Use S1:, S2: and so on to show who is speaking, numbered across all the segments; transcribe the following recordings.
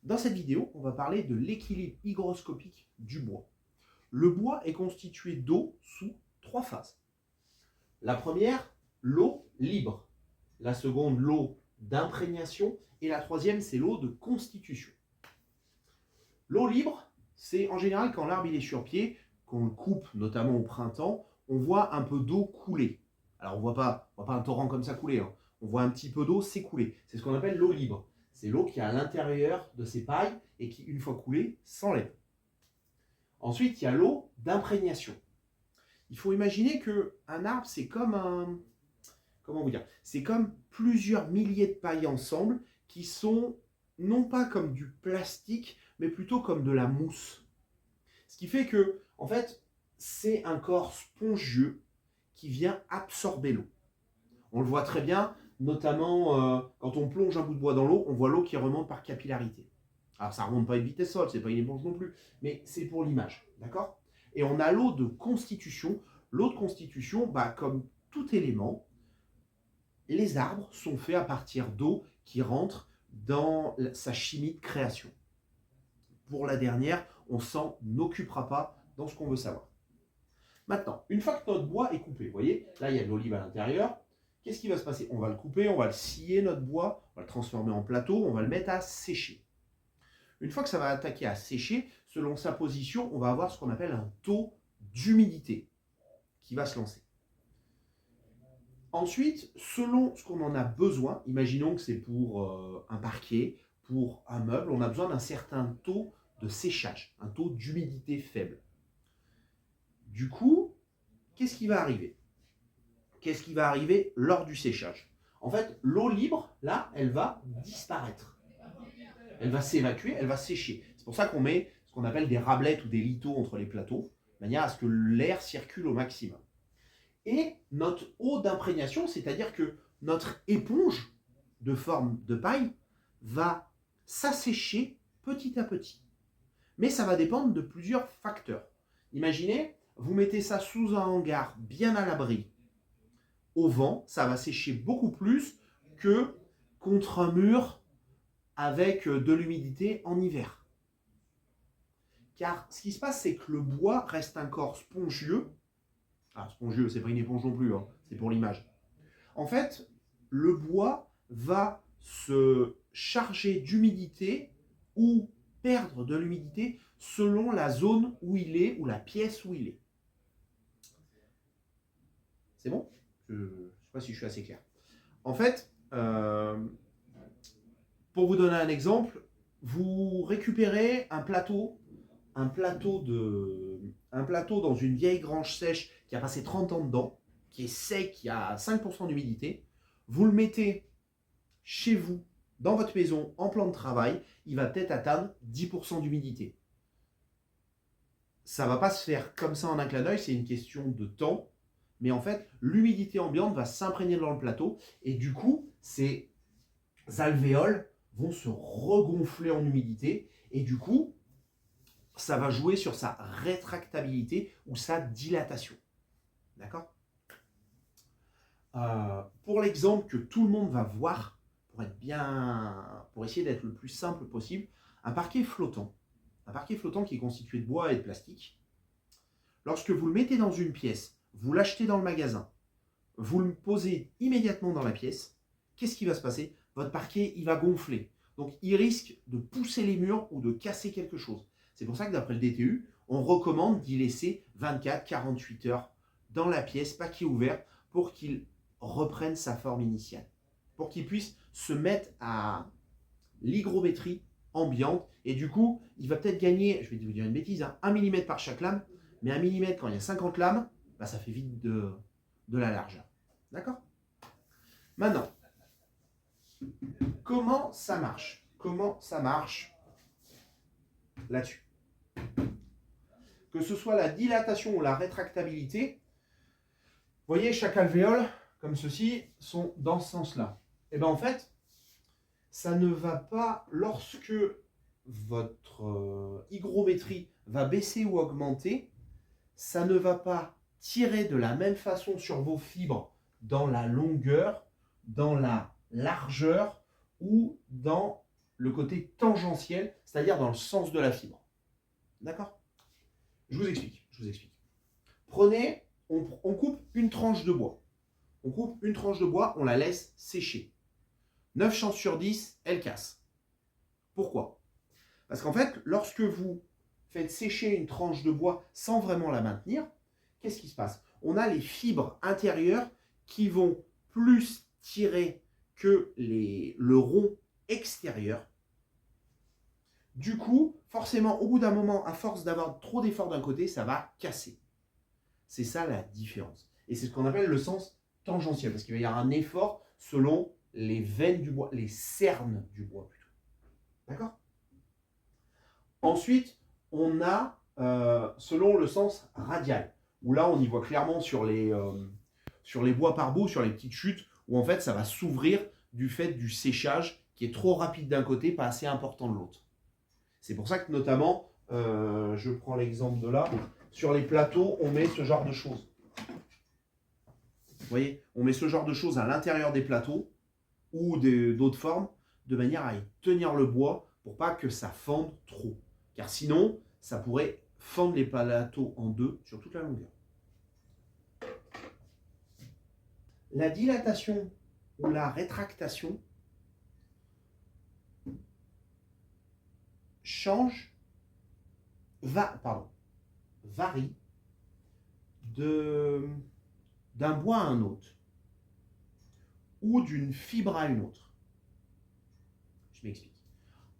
S1: Dans cette vidéo, on va parler de l'équilibre hygroscopique du bois. Le bois est constitué d'eau sous trois phases. La première, l'eau libre. La seconde, l'eau d'imprégnation. Et la troisième, c'est l'eau de constitution. L'eau libre, c'est en général quand l'arbre est sur pied, qu'on le coupe, notamment au printemps, on voit un peu d'eau couler. Alors on voit pas un torrent comme ça couler, hein. On voit un petit peu d'eau s'écouler. C'est ce qu'on appelle l'eau libre. C'est l'eau qui est à l'intérieur de ces pailles et qui, une fois coulée, s'enlève. Ensuite, il y a l'eau d'imprégnation. Il faut imaginer qu'un arbre, c'est comme comment vous dire, c'est comme plusieurs milliers de pailles ensemble qui sont non pas comme du plastique, mais plutôt comme de la mousse. Ce qui fait que, en fait, c'est un corps spongieux qui vient absorber l'eau. On le voit très bien, notamment quand on plonge un bout de bois dans l'eau, on voit l'eau qui remonte par capillarité. Alors ça ne remonte pas à une vitesse folle, c'est pas une éponge non plus, mais c'est pour l'image, d'accord? Et on a l'eau de constitution. L'eau de constitution, comme tout élément, les arbres sont faits à partir d'eau qui rentre dans sa chimie de création. Pour la dernière, on s'en occupera pas dans ce qu'on veut savoir. Maintenant, une fois que notre bois est coupé, vous voyez, là il y a de l'olive à l'intérieur, qu'est-ce qui va se passer? On va le couper, on va le scier notre bois, on va le transformer en plateau, on va le mettre à sécher. Une fois que ça va attaquer à sécher, selon sa position, on va avoir ce qu'on appelle un taux d'humidité qui va se lancer. Ensuite, selon ce qu'on en a besoin, imaginons que c'est pour un parquet, pour un meuble, on a besoin d'un certain taux de séchage, un taux d'humidité faible. Du coup, qu'est-ce qui va arriver? Qu'est-ce qui va arriver lors du séchage? En fait, l'eau libre, là, elle va disparaître. Elle va s'évacuer, elle va sécher. C'est pour ça qu'on met ce qu'on appelle des rablettes ou des lithos entre les plateaux, de manière à ce que l'air circule au maximum. Et notre eau d'imprégnation, c'est-à-dire que notre éponge de forme de paille va s'assécher petit à petit. Mais ça va dépendre de plusieurs facteurs. Imaginez, vous mettez ça sous un hangar bien à l'abri. Au vent, ça va sécher beaucoup plus que contre un mur avec de l'humidité en hiver. Car ce qui se passe, c'est que le bois reste un corps spongieux. Ah, spongieux, c'est pas une éponge non plus, hein, c'est pour l'image. En fait, le bois va se charger d'humidité ou perdre de l'humidité selon la zone où il est ou la pièce où il est. C'est bon? Je ne sais pas si je suis assez clair. En fait, pour vous donner un exemple, vous récupérez un plateau dans une vieille grange sèche qui a passé 30 ans dedans, qui est sec, qui a 5% d'humidité, vous le mettez chez vous, dans votre maison, en plan de travail, il va peut-être atteindre 10% d'humidité. Ça ne va pas se faire comme ça en un clin d'œil, c'est une question de temps, mais en fait, l'humidité ambiante va s'imprégner dans le plateau, et du coup, ces alvéoles vont se regonfler en humidité, et du coup, ça va jouer sur sa rétractabilité ou sa dilatation. D'accord? Pour l'exemple que tout le monde va voir, pour essayer d'être le plus simple possible, un parquet flottant qui est constitué de bois et de plastique. Lorsque vous le mettez dans une pièce, vous l'achetez dans le magasin, vous le posez immédiatement dans la pièce, qu'est-ce qui va se passer? Votre parquet, il va gonfler. Donc, il risque de pousser les murs ou de casser quelque chose. C'est pour ça que d'après le DTU, on recommande d'y laisser 24-48 heures dans la pièce, paquet ouvert, pour qu'il reprenne sa forme initiale. Pour qu'il puisse se mettre à l'hygrométrie ambiante. Et du coup, il va peut-être gagner, je vais vous dire une bêtise, 1 mm par chaque lame. Mais 1 mm, quand il y a 50 lames, ça fait vite de la largeur. D'accord? Maintenant, comment ça marche? Comment ça marche là-dessus? Que ce soit la dilatation ou la rétractabilité, vous voyez, chaque alvéole, comme ceci, sont dans ce sens-là. Et bien en fait, ça ne va pas, lorsque votre hygrométrie va baisser ou augmenter, ça ne va pas tirer de la même façon sur vos fibres dans la longueur, dans la largeur ou dans le côté tangentiel, c'est-à-dire dans le sens de la fibre. D'accord? Je vous explique. Prenez, on coupe une tranche de bois. On coupe une tranche de bois, on la laisse sécher. 9 chances sur 10, elle casse. Pourquoi? Parce qu'en fait, lorsque vous faites sécher une tranche de bois sans vraiment la maintenir, qu'est-ce qui se passe? On a les fibres intérieures qui vont plus tirer que le rond extérieur. Du coup, forcément, au bout d'un moment, à force d'avoir trop d'efforts d'un côté, ça va casser. C'est ça la différence. Et c'est ce qu'on appelle le sens tangentiel, parce qu'il va y avoir un effort selon les veines du bois, les cernes du bois plutôt. D'accord? Ensuite, on a, selon le sens radial, où là, on y voit clairement sur les bois par bout, sur les petites chutes, où en fait, ça va s'ouvrir du fait du séchage qui est trop rapide d'un côté, pas assez important de l'autre. C'est pour ça que notamment, je prends l'exemple de là, sur les plateaux, on met ce genre de choses. Vous voyez, on met ce genre de choses à l'intérieur des plateaux ou d'autres formes, de manière à y tenir le bois pour pas que ça fende trop. Car sinon, ça pourrait fendre les plateaux en deux sur toute la longueur. La dilatation ou la rétractation varie d'un bois à un autre ou d'une fibre à une autre. Je m'explique.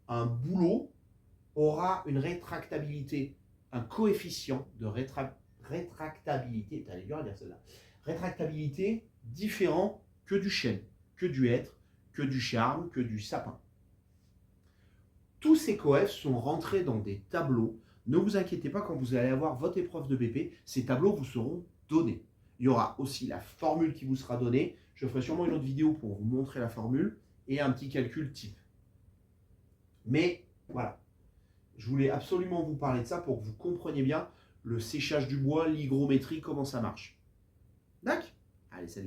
S1: Un bouleau aura une rétractabilité, un coefficient de rétractabilité, t'as dur à dire celle-là, rétractabilité différent que du chêne, que du hêtre, que du charme, que du sapin. Tous ces coefs sont rentrés dans des tableaux. Ne vous inquiétez pas, quand vous allez avoir votre épreuve de BP, ces tableaux vous seront donnés. Il y aura aussi la formule qui vous sera donnée. Je ferai sûrement une autre vidéo pour vous montrer la formule et un petit calcul type. Mais voilà, je voulais absolument vous parler de ça pour que vous compreniez bien le séchage du bois, l'hygrométrie, comment ça marche. D'accord? Allez, salut.